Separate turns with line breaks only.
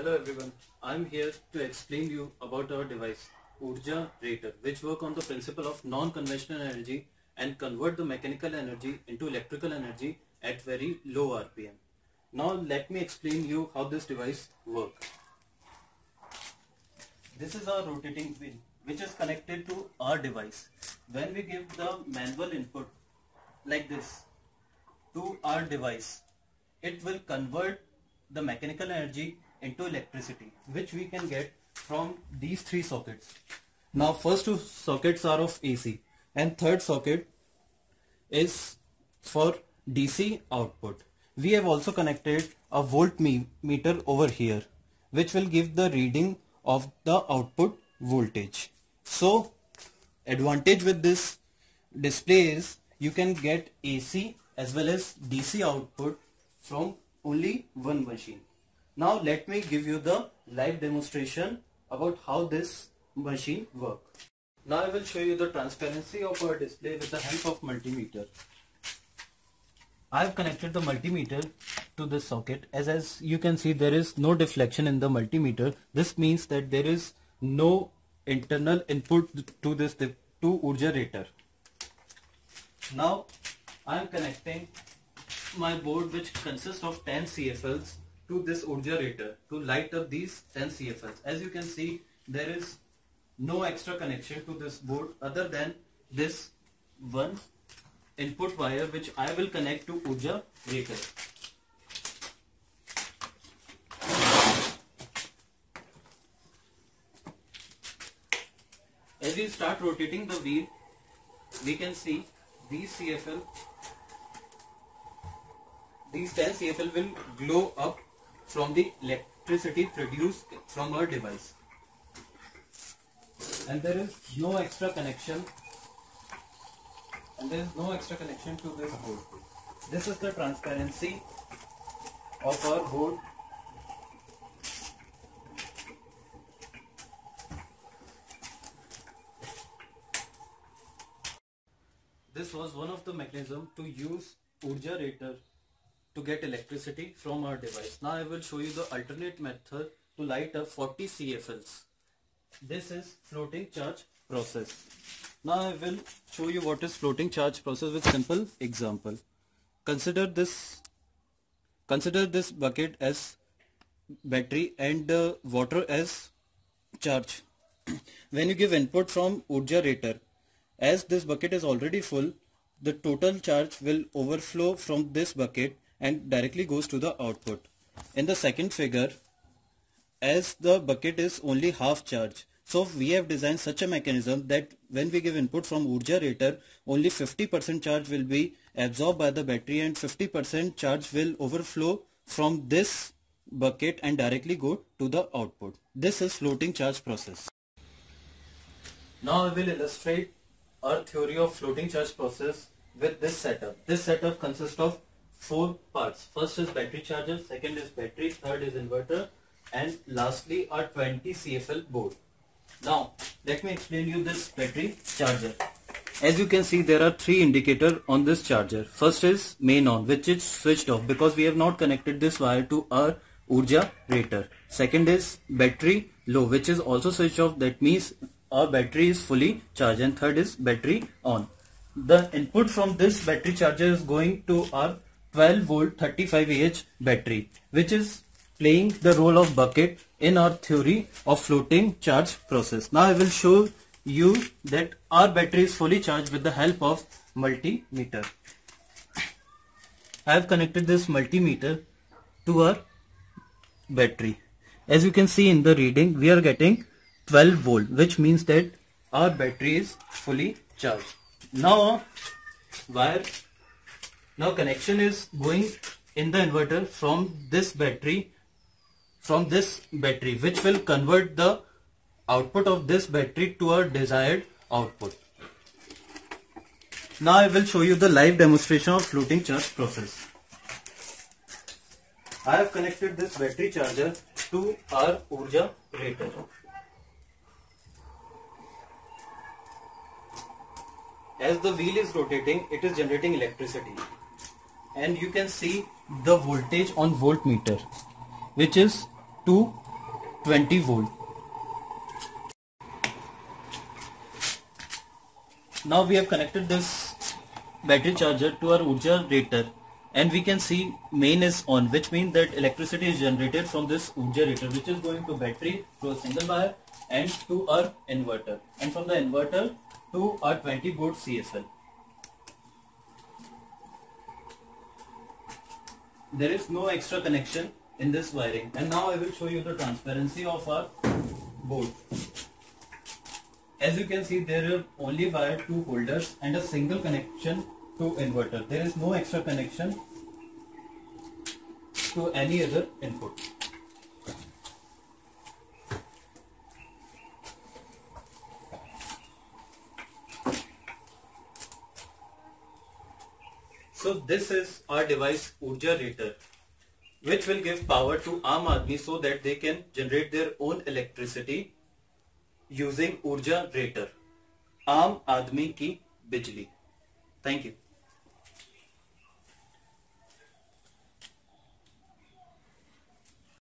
Hello everyone, I am here to explain you about our device Urja Rater, which work on the principle of non-conventional energy and convert the mechanical energy into electrical energy at very low RPM. Now let me explain you how this device works. This is our rotating wheel which is connected to our device. When we give the manual input like this to our device, it will convert the mechanical energy into electricity, which we can get from these three sockets. Now first two sockets are of AC and third socket is for DC output. We have also connected a voltmeter over here, which will give the reading of the output voltage. So advantage with this display is you can get AC as well as DC output from only one machine. Now let me give you the live demonstration about how this machine works. Now I will show you the transparency of our display with the help of multimeter. I have connected the multimeter to this socket. As you can see, there is no deflection in the multimeter. This means that there is no internal input to this to Urja Rater. Now I am connecting my board, which consists of 10 CFLs, to this Urja Rater to light up these 10 CFLs. As you can see, there is no extra connection to this board other than this one input wire which I will connect to Urja Rater. As we start rotating the wheel, we can see these 10 CFL will glow up from the electricity produced from our device. And there is no extra connection. to this board. This is the transparency of our board. This was one of the mechanisms to use Urja Rater to get electricity from our device. Now I will show you the alternate method to light up 40 CFLs. This is floating charge process. Now I will show you what is floating charge process with simple example. Consider this bucket as battery and water as charge. When you give input from Urja Rater, as this bucket is already full, the total charge will overflow from this bucket and directly goes to the output. In the second figure, as the bucket is only half charged, so we have designed such a mechanism that when we give input from Urja Rater, only 50% charge will be absorbed by the battery and 50% charge will overflow from this bucket and directly go to the output. This is floating charge process. Now I will illustrate our theory of floating charge process with this setup. This setup consists of 4 parts. First is battery charger, second is battery, third is inverter, and lastly our 20 CFL board. Now let me explain you this battery charger. As you can see, there are 3 indicators on this charger. First is main on, which is switched off because we have not connected this wire to our Urja Rater. Second is battery low, which is also switched off. That means our battery is fully charged. And third is battery on. The input from this battery charger is going to our 12 volt 35 Ah battery, which is playing the role of bucket in our theory of floating charge process. Now I will show you that our battery is fully charged with the help of multimeter. I have connected this multimeter to our battery. As you can see in the reading, we are getting 12 volt, which means that our battery is fully charged. Now connection is going in the inverter from this battery, which will convert the output of this battery to our desired output. Now I will show you the live demonstration of floating charge process. I have connected this battery charger to our Urja Rater. As the wheel is rotating, it is generating electricity. And you can see the voltage on voltmeter, which is 2 20 volt. Now we have connected this battery charger to our Urja rater, and we can see main is on, which means that electricity is generated from this Urja rater, which is going to battery through a single wire and to our inverter, and from the inverter to our 20 volt CSL. There is no extra connection in this wiring, and now I will show you the transparency of our board. As you can see, there are only wired 2 holders and a single connection to inverter. There is no extra connection to any other input. So this is our device Urja Rater, which will give power to Aam Aadmi so that they can generate their own electricity using Urja Rater. Aam Aadmi ki Bijli. Thank you.